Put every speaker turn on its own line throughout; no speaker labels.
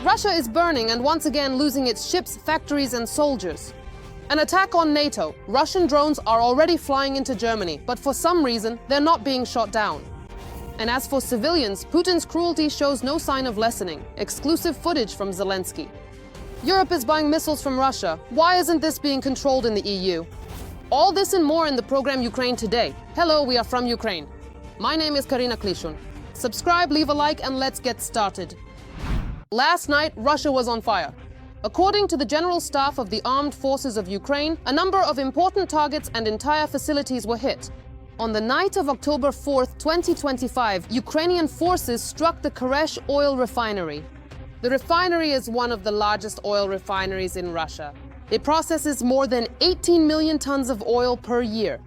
Russia is burning and once again losing its ships, factories and soldiers. An attack on Nato. Russian drones are already flying into Germany, but for some reason, they're not being shot down. And as for civilians, Putin's cruelty shows no sign of lessening. Exclusive footage from Zelensky. Europe is buying missiles from Russia. Why isn't this being controlled in the EU? All this and more in the program Ukraine Today. Hello, we are from Ukraine. My name is Karina Klishun. Subscribe, leave a like, and let's get started. Last night, Russia was on fire. According to the General Staff of the Armed Forces of Ukraine, a number of important targets and entire facilities were hit. On the night of October 4th, 2025, Ukrainian forces struck the Keresh oil refinery. The refinery is one of the largest oil refineries in Russia. It processes more than 18 million tons of oil per year.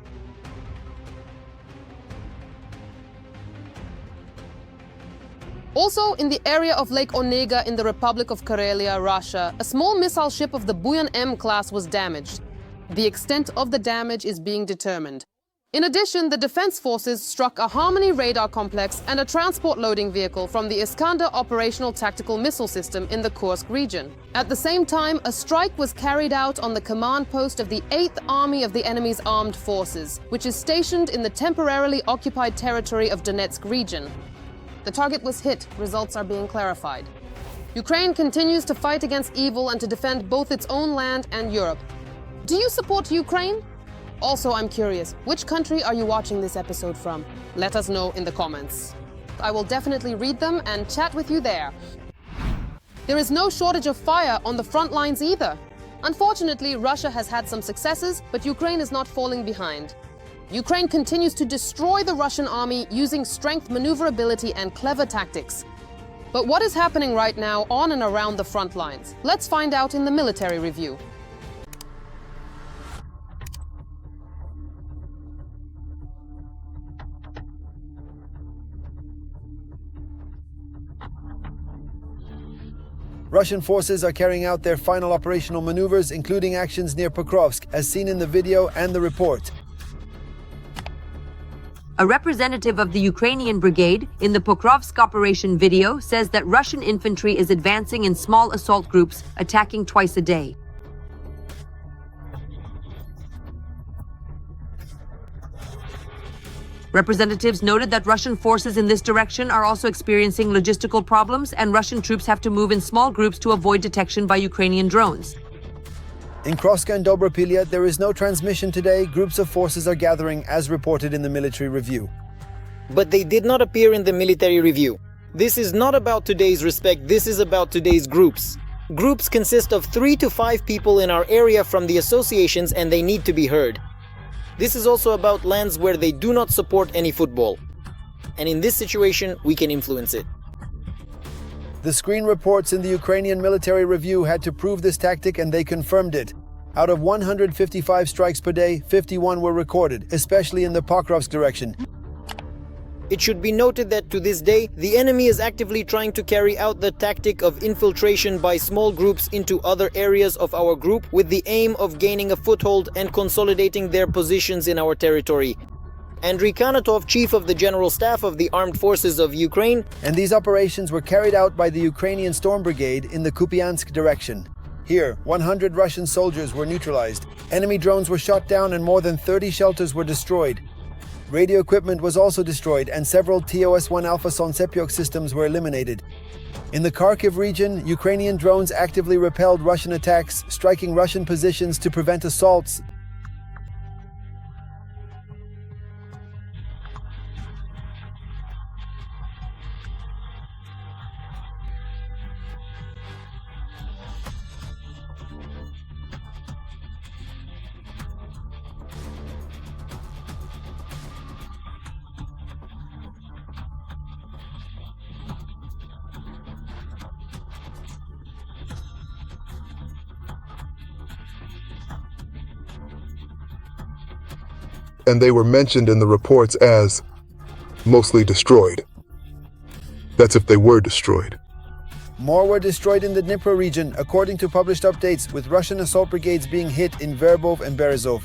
Also, in the area of Lake Onega in the Republic of Karelia, Russia, a small missile ship of the Buyan-M class was damaged. The extent of the damage is being determined. In addition, the defense forces struck a Harmony radar complex and a transport loading vehicle from the Iskander operational tactical missile system in the Kursk region. At the same time, a strike was carried out on the command post of the 8th Army of the enemy's armed forces, which is stationed in the temporarily occupied territory of Donetsk region. The target was hit. Results are being clarified. Ukraine continues to fight against evil and to defend both its own land and Europe. Do you support Ukraine? Also, I'm curious, which country are you watching this episode from? Let us know in the comments. I will definitely read them and chat with you there. There is no shortage of fire on the front lines either. Unfortunately, Russia has had some successes, but Ukraine is not falling behind. Ukraine continues to destroy the Russian army using strength, maneuverability, and clever tactics. But what is happening right now on and around the front lines? Let's find out in the military review.
Russian forces are carrying out their final operational maneuvers, including actions near Pokrovsk, as seen in the video and the report.
A representative of the Ukrainian brigade in the Pokrovsk operation video says that Russian infantry is advancing in small assault groups, attacking twice a day. Representatives noted that Russian forces in this direction are also experiencing logistical problems, and Russian troops have to move in small groups to avoid detection by Ukrainian drones.
In Kroska and Dobropilya, there is no transmission today. Groups of forces are gathering, as reported in the military review.
But they did not appear in the military review. This is not about today's respect, this is about today's groups. Groups consist of 3 to 5 people in our area from the associations, and they need to be heard. This is also about lands where they do not support any football. And in this situation, we can influence it.
The screen reports in the Ukrainian military review had to prove this tactic, and they confirmed it. Out of 155 strikes per day, 51 were recorded, especially in the Pokrovsk direction.
It should be noted that to this day, the enemy is actively trying to carry out the tactic of infiltration by small groups into other areas of our group with the aim of gaining a foothold and consolidating their positions in our territory. Andriy Kanatov, Chief of the General Staff of the Armed Forces of Ukraine.
And these operations were carried out by the Ukrainian Storm Brigade in the Kupiansk direction. Here, 100 Russian soldiers were neutralized. Enemy drones were shot down and more than 30 shelters were destroyed. Radio equipment was also destroyed, and several TOS-1 Alpha Sonsepyok systems were eliminated. In the Kharkiv region, Ukrainian drones actively repelled Russian attacks, striking Russian positions to prevent assaults.
And they were mentioned in the reports as mostly destroyed. That's if they were destroyed.
More were destroyed in the Dnipro region, according to published updates, with Russian assault brigades being hit in Verbov and Berezov.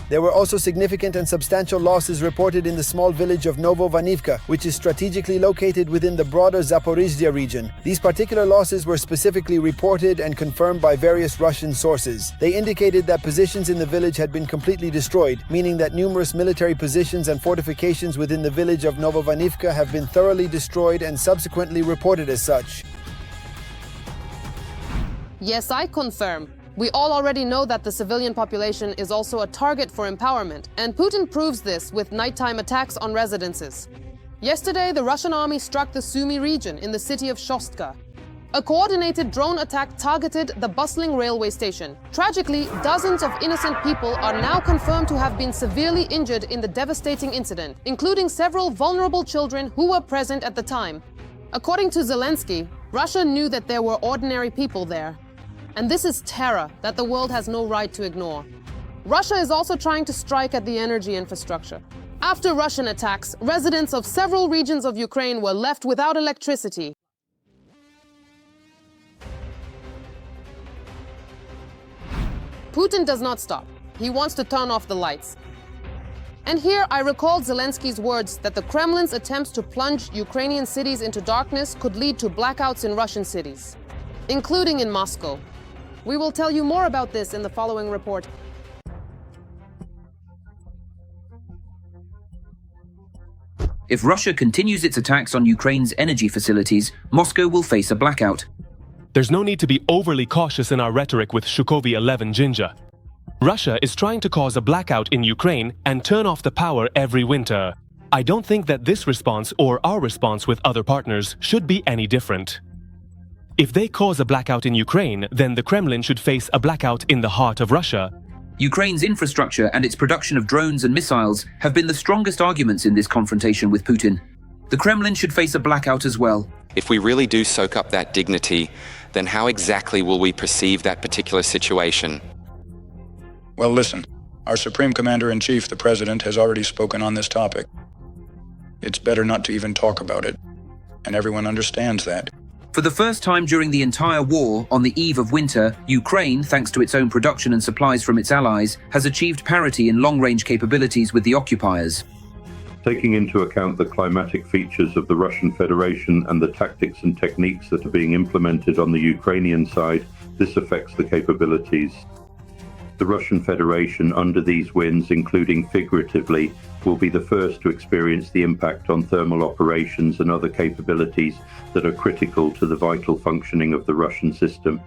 There were also significant and substantial losses reported in the small village of Novovanivka, which is strategically located within the broader Zaporizhzhia region. These particular losses were specifically reported and confirmed by various Russian sources. They indicated that positions in the village had been completely destroyed, meaning that numerous military positions and fortifications within the village of Novovanivka have been thoroughly destroyed and subsequently reported as such.
Yes, I confirm. We all already know that the civilian population is also a target for empowerment, and Putin proves this with nighttime attacks on residences. Yesterday, the Russian army struck the Sumy region in the city of Shostka. A coordinated drone attack targeted the bustling railway station. Tragically, dozens of innocent people are now confirmed to have been severely injured in the devastating incident, including several vulnerable children who were present at the time. According to Zelensky, Russia knew that there were ordinary people there. And this is terror that the world has no right to ignore. Russia is also trying to strike at the energy infrastructure. After Russian attacks, residents of several regions of Ukraine were left without electricity. Putin does not stop. He wants to turn off the lights. And here I recalled Zelensky's words that the Kremlin's attempts to plunge Ukrainian cities into darkness could lead to blackouts in Russian cities, including in Moscow. We will tell you more about this in the following report.
If Russia continues its attacks on Ukraine's energy facilities, Moscow will face a blackout.
There's no need to be overly cautious in our rhetoric with Shukovy 11 Jinja. Russia is trying to cause a blackout in Ukraine and turn off the power every winter. I don't think that this response or our response with other partners should be any different. If they cause a blackout in Ukraine, then the Kremlin should face a blackout in the heart of Russia.
Ukraine's infrastructure and its production of drones and missiles have been the strongest arguments in this confrontation with Putin. The Kremlin should face a blackout as well.
If we really do soak up that dignity, then how exactly will we perceive that particular situation?
Well, listen, our Supreme Commander-in-Chief, the President, has already spoken on this topic. It's better not to even talk about it, and everyone understands that.
For the first time during the entire war, on the eve of winter, Ukraine, thanks to its own production and supplies from its allies, has achieved parity in long-range capabilities with the occupiers.
Taking into account the climatic features of the Russian Federation and the tactics and techniques that are being implemented on the Ukrainian side, this affects the capabilities. The Russian Federation, under these winds, including figuratively, will be the first to experience the impact on thermal operations and other capabilities that are critical to the vital functioning of the Russian system.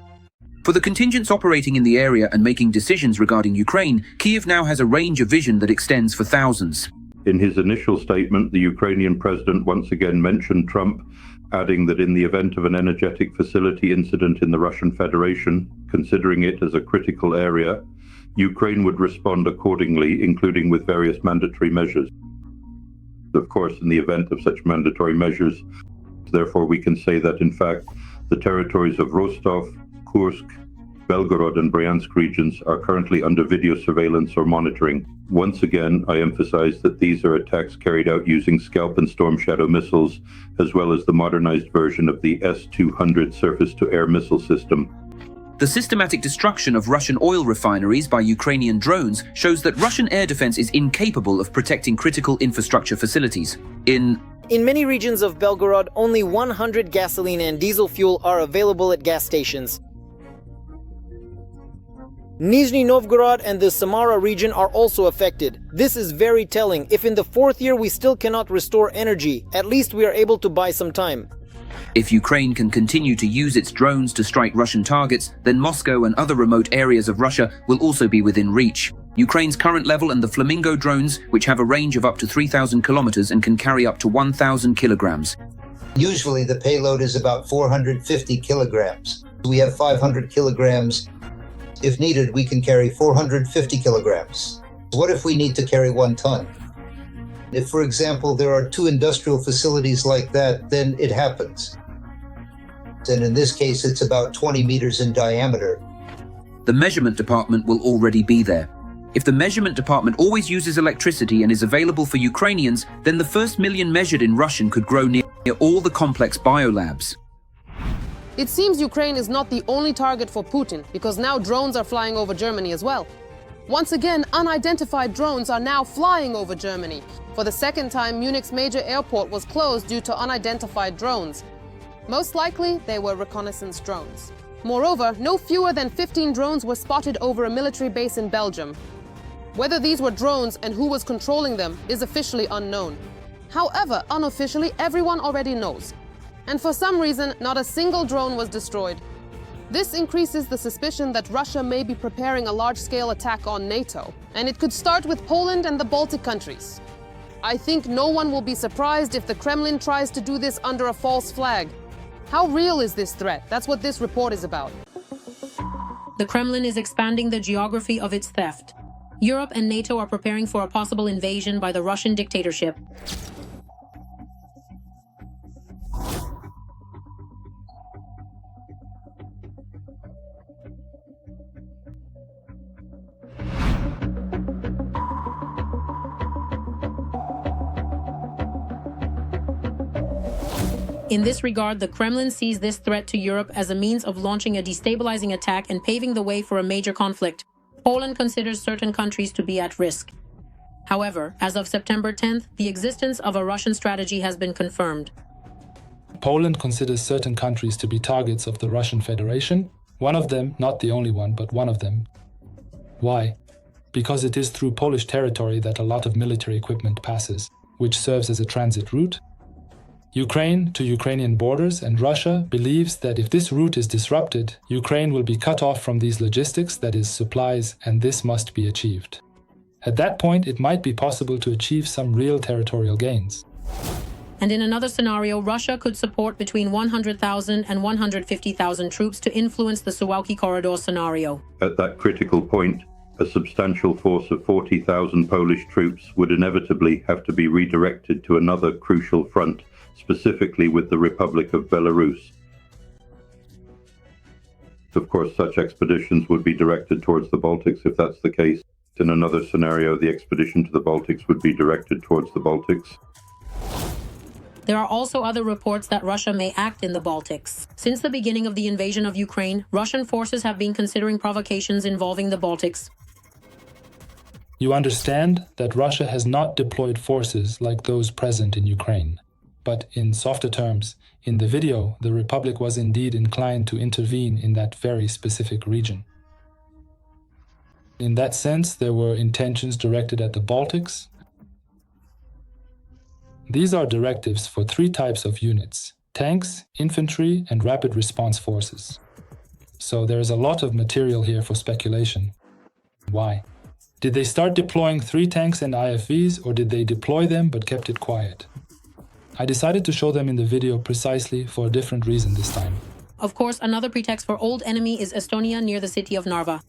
For the contingents operating in the area and making decisions regarding Ukraine, Kyiv now has a range of vision that extends for thousands.
In his initial statement, the Ukrainian president once again mentioned Trump, adding that in the event of an energetic facility incident in the Russian Federation, considering it as a critical area, Ukraine would respond accordingly, including with various mandatory measures. Of course, in the event of such mandatory measures, therefore we can say that in fact the territories of Rostov, Kursk, Belgorod and Bryansk regions are currently under video surveillance or monitoring. Once again, I emphasize that these are attacks carried out using Scalp and Storm Shadow missiles, as well as the modernized version of the S-200 surface-to-air missile system.
The systematic destruction of Russian oil refineries by Ukrainian drones shows that Russian air defense is incapable of protecting critical infrastructure facilities. In
many regions of Belgorod, only 100 gasoline and diesel fuel are available at gas stations. Nizhny Novgorod and the Samara region are also affected. This is very telling. If in the fourth year we still cannot restore energy, at least we are able to buy some time.
If Ukraine can continue to use its drones to strike Russian targets, then Moscow and other remote areas of Russia will also be within reach. Ukraine's current level and the Flamingo drones, which have a range of up to 3,000 kilometers and can carry up to 1,000 kilograms.
Usually the payload is about 450 kilograms. We have 500 kilograms. If needed, we can carry 450 kilograms. What if we need to carry 1 ton? If, for example, there are 2 industrial facilities like that, then it happens. And in this case, it's about 20 meters in diameter.
The measurement department will already be there. If the measurement department always uses electricity and is available for Ukrainians, then the first million measured in Russian could grow near all the complex biolabs.
It seems Ukraine is not the only target for Putin, because now drones are flying over Germany as well. Once again, unidentified drones are now flying over Germany. For the second time, Munich's major airport was closed due to unidentified drones. Most likely, they were reconnaissance drones. Moreover, no fewer than 15 drones were spotted over a military base in Belgium. Whether these were drones and who was controlling them is officially unknown. However, unofficially, everyone already knows. And for some reason, not a single drone was destroyed. This increases the suspicion that Russia may be preparing a large-scale attack on NATO, and it could start with Poland and the Baltic countries. I think no one will be surprised if the Kremlin tries to do this under a false flag. How real is this threat? That's what this report is about.
The Kremlin is expanding the geography of its theft. Europe and NATO are preparing for a possible invasion by the Russian dictatorship. In this regard, the Kremlin sees this threat to Europe as a means of launching a destabilizing attack and paving the way for a major conflict. Poland considers certain countries to be at risk. However, as of September 10th, the existence of a Russian strategy has been confirmed.
Poland considers certain countries to be targets of the Russian Federation. One of them, not the only one, but one of them. Why? Because it is through Polish territory that a lot of military equipment passes, which serves as a transit route. Ukraine to Ukrainian borders, and Russia believes that if this route is disrupted, Ukraine will be cut off from these logistics, that is, supplies, and this must be achieved. At that point, it might be possible to achieve some real territorial gains.
And in another scenario, Russia could support between 100,000 and 150,000 troops to influence the Suwałki corridor scenario.
At that critical point, a substantial force of 40,000 Polish troops would inevitably have to be redirected to another crucial front, specifically with the Republic of Belarus. Of course, such expeditions would be directed towards the Baltics if that's the case. In another scenario, the expedition to the Baltics would be directed towards the Baltics.
There are also other reports that Russia may act in the Baltics. Since the beginning of the invasion of Ukraine, Russian forces have been considering provocations involving the Baltics.
You understand that Russia has not deployed forces like those present in Ukraine. But in softer terms, in the video, the Republic was indeed inclined to intervene in that very specific region. In that sense, there were intentions directed at the Baltics. These are directives for 3 types of units: tanks, infantry, and rapid response forces. So there is a lot of material here for speculation. Why? Did they start deploying 3 tanks and IFVs, or did they deploy them but kept it quiet? I decided to show them in the video precisely for a different reason this time.
Of course, another pretext for Old Enemy is Estonia near the city of Narva.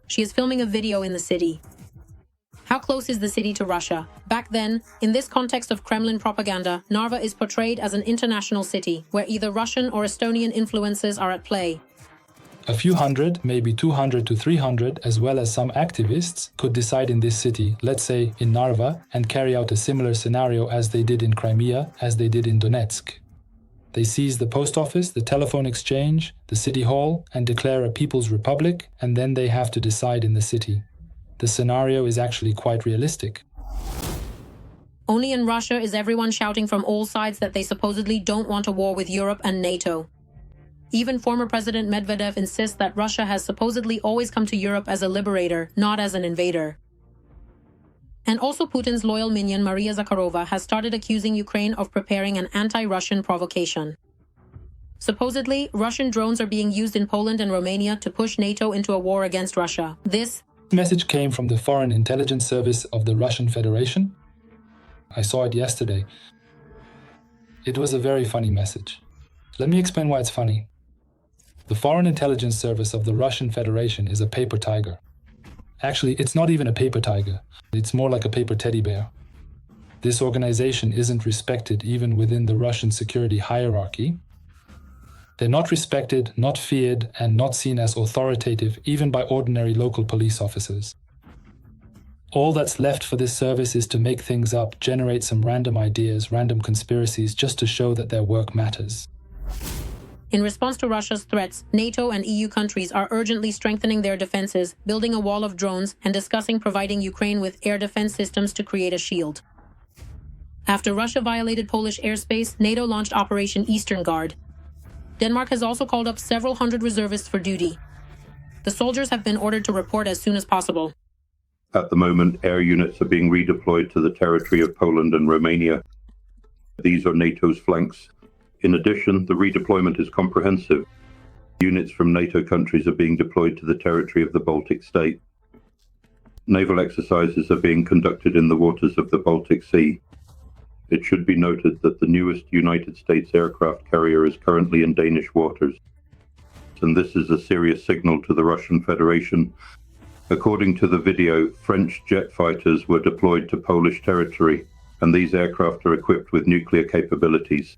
She is filming a video in the city. How close is the city to Russia? Back then, in this context of Kremlin propaganda, Narva is portrayed as an international city, where either Russian or Estonian influences are at play.
A few hundred, maybe 200 to 300, as well as some activists, could decide in this city, let's say in Narva, and carry out a similar scenario as they did in Crimea, as they did in Donetsk. They seize the post office, the telephone exchange, the city hall, and declare a People's Republic, and then they have to decide in the city. The scenario is actually quite realistic.
Only in Russia is everyone shouting from all sides that they supposedly don't want a war with Europe and NATO. Even former President Medvedev insists that Russia has supposedly always come to Europe as a liberator, not as an invader. And also Putin's loyal minion Maria Zakharova has started accusing Ukraine of preparing an anti-Russian provocation. Supposedly, Russian drones are being used in Poland and Romania to push NATO into a war against Russia. This
message came from the Foreign Intelligence Service of the Russian Federation. I saw it yesterday. It was a very funny message. Let me explain why it's funny. The Foreign Intelligence Service of the Russian Federation is a paper tiger. Actually, it's not even a paper tiger. It's more like a paper teddy bear. This organization isn't respected even within the Russian security hierarchy. They're not respected, not feared, and not seen as authoritative even by ordinary local police officers. All that's left for this service is to make things up, generate some random ideas, random conspiracies, just to show that their work matters.
In response to Russia's threats, NATO and EU countries are urgently strengthening their defenses, building a wall of drones, and discussing providing Ukraine with air defense systems to create a shield. After Russia violated Polish airspace, NATO launched Operation Eastern Guard. Denmark has also called up several hundred reservists for duty. The soldiers have been ordered to report as soon as possible.
At the moment, air units are being redeployed to the territory of Poland and Romania. These are NATO's flanks. In addition, the redeployment is comprehensive. Units from NATO countries are being deployed to the territory of the Baltic state. Naval exercises are being conducted in the waters of the Baltic Sea. It should be noted that the newest United States aircraft carrier is currently in Danish waters, and this is a serious signal to the Russian Federation. According to the video, French jet fighters were deployed to Polish territory, and these aircraft are equipped with nuclear capabilities.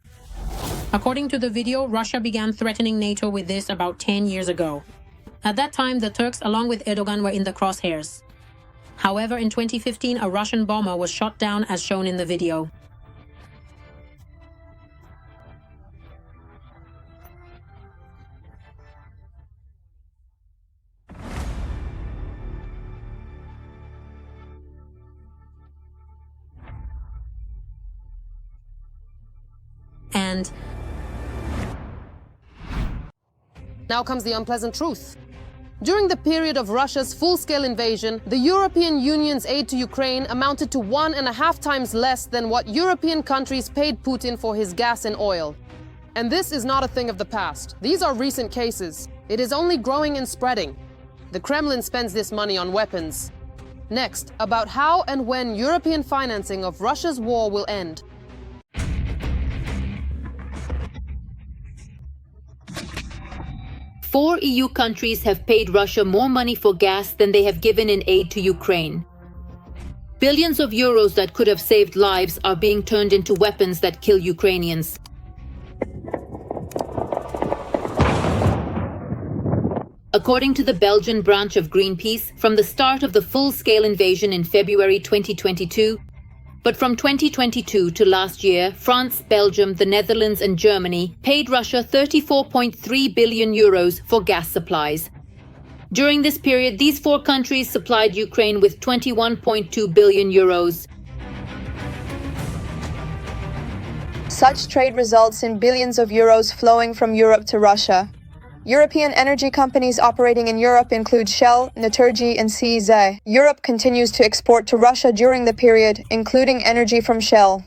According to the video, Russia began threatening NATO with this about 10 years ago. At that time, the Turks, along with Erdogan, were in the crosshairs. However, in 2015, a Russian bomber was shot down as shown in the video. And
now comes the unpleasant truth. During the period of Russia's full-scale invasion, the European Union's aid to Ukraine amounted to 1.5 times less than what European countries paid Putin for his gas and oil. And this is not a thing of the past. These are recent cases. It is only growing and spreading. The Kremlin spends this money on weapons. Next, about how and when European financing of Russia's war will end.
Four EU countries have paid Russia more money for gas than they have given in aid to Ukraine. Billions of euros that could have saved lives are being turned into weapons that kill Ukrainians. According to the Belgian branch of Greenpeace, from the start of the full-scale invasion in February 2022, but from 2022 to last year, France, Belgium, the Netherlands and Germany paid Russia 34.3 billion euros for gas supplies. During this period, these four countries supplied Ukraine with 21.2 billion euros.
Such trade results in billions of euros flowing from Europe to Russia. European energy companies operating in Europe include Shell, Naturgy, and CZ. Europe continues to export to Russia during the period, including energy from Shell.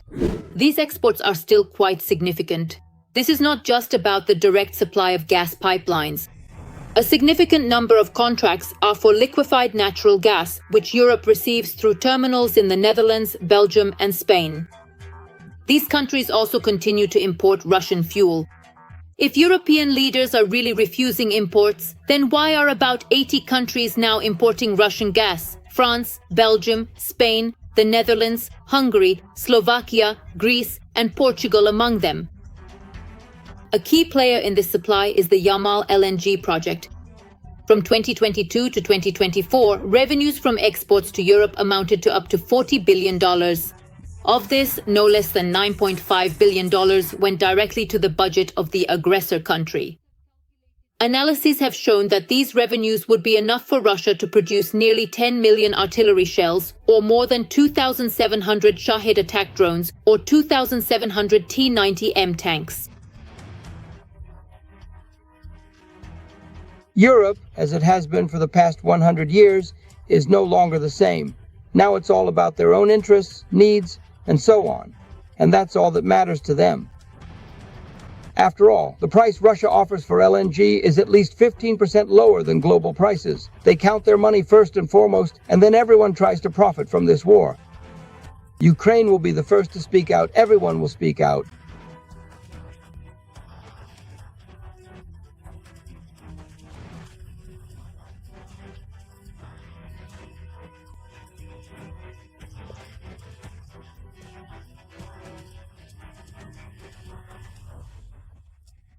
These exports are still quite significant. This is not just about the direct supply of gas pipelines. A significant number of contracts are for liquefied natural gas, which Europe receives through terminals in the Netherlands, Belgium, and Spain. These countries also continue to import Russian fuel. If European leaders are really refusing imports, then why are about 80 countries now importing Russian gas? France, Belgium, Spain, the Netherlands, Hungary, Slovakia, Greece, and Portugal among them. A key player in this supply is the Yamal LNG project. From 2022 to 2024, revenues from exports to Europe amounted to up to $40 billion. Of this, no less than $9.5 billion went directly to the budget of the aggressor country. Analyses have shown that these revenues would be enough for Russia to produce nearly 10 million artillery shells, or more than 2,700 Shahed attack drones, or 2,700 T-90M tanks.
Europe, as it has been for the past 100 years, is no longer the same. Now it's all about their own interests, needs, and so on. And that's all that matters to them. After all, the price Russia offers for LNG is at least 15% lower than global prices. They count their money first and foremost, and then everyone tries to profit from this war. Ukraine will be the first to speak out. Everyone will speak out.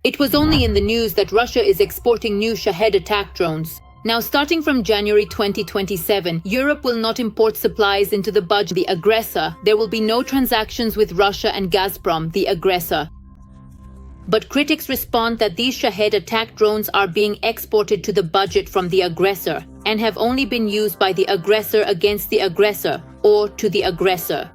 It was only in the news that Russia is exporting new Shahed attack drones. Now, starting from January 2027, Europe will not import supplies into the budget of the aggressor. There will be no transactions with Russia and Gazprom, the aggressor. But critics respond that these Shahed attack drones are being exported to the budget from the aggressor and have only been used by the aggressor against the aggressor or to the aggressor.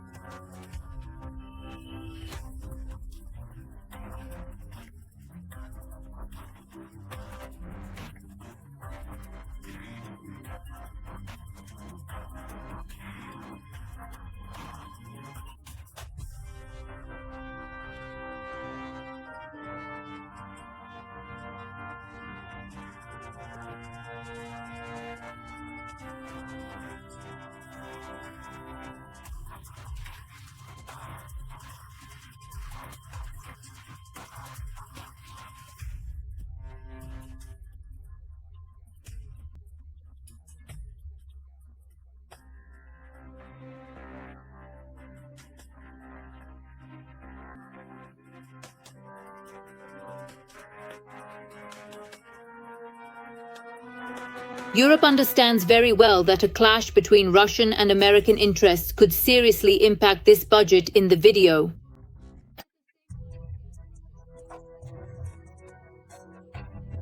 Europe understands very well that a clash between Russian and American interests could seriously impact this budget in the video.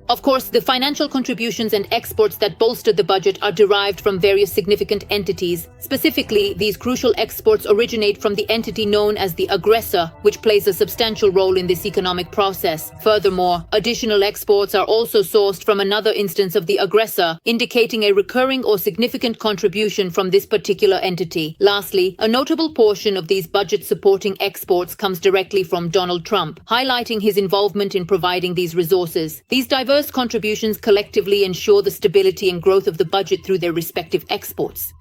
Of course, the financial contributions and exports that bolster the budget are derived from various significant entities. Specifically, these crucial exports originate from the entity known as the aggressor, which plays a substantial role in this economic process. Furthermore, additional exports are also sourced from another instance of the aggressor, indicating a recurring or significant contribution from this particular entity. Lastly, a notable portion of these budget-supporting exports comes directly from Donald Trump, highlighting his involvement in providing these resources. These diverse contributions collectively ensure the stability and growth of the budget through their respective exports.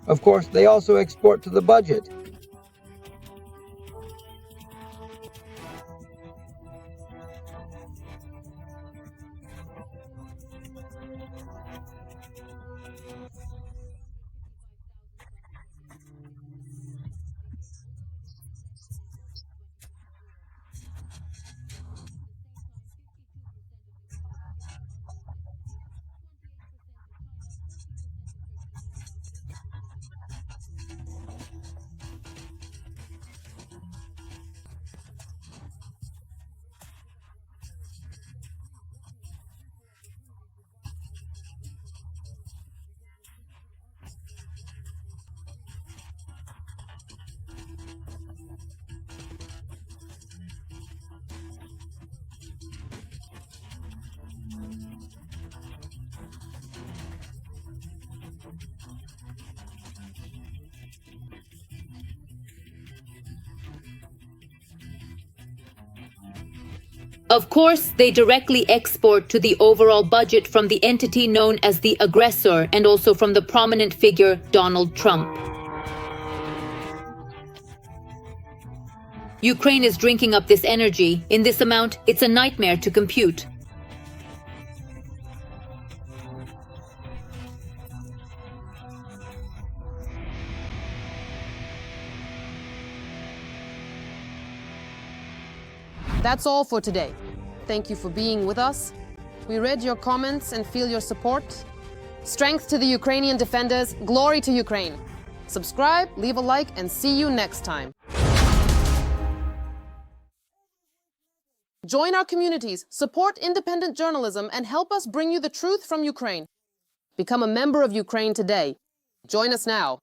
Of course, they also export to the budget.
Of course, they directly export to the overall budget from the entity known as the aggressor and also from the prominent figure Donald Trump. Ukraine is drinking up this energy. In this amount, it's a nightmare to compute.
That's all for today. Thank you for being with us. We read your comments and feel your support. Strength to the Ukrainian defenders, glory to Ukraine. Subscribe, leave a like, and see you next time. Join our communities, support independent journalism, and help us bring you the truth from Ukraine. Become a member of Ukraine today. Join us now.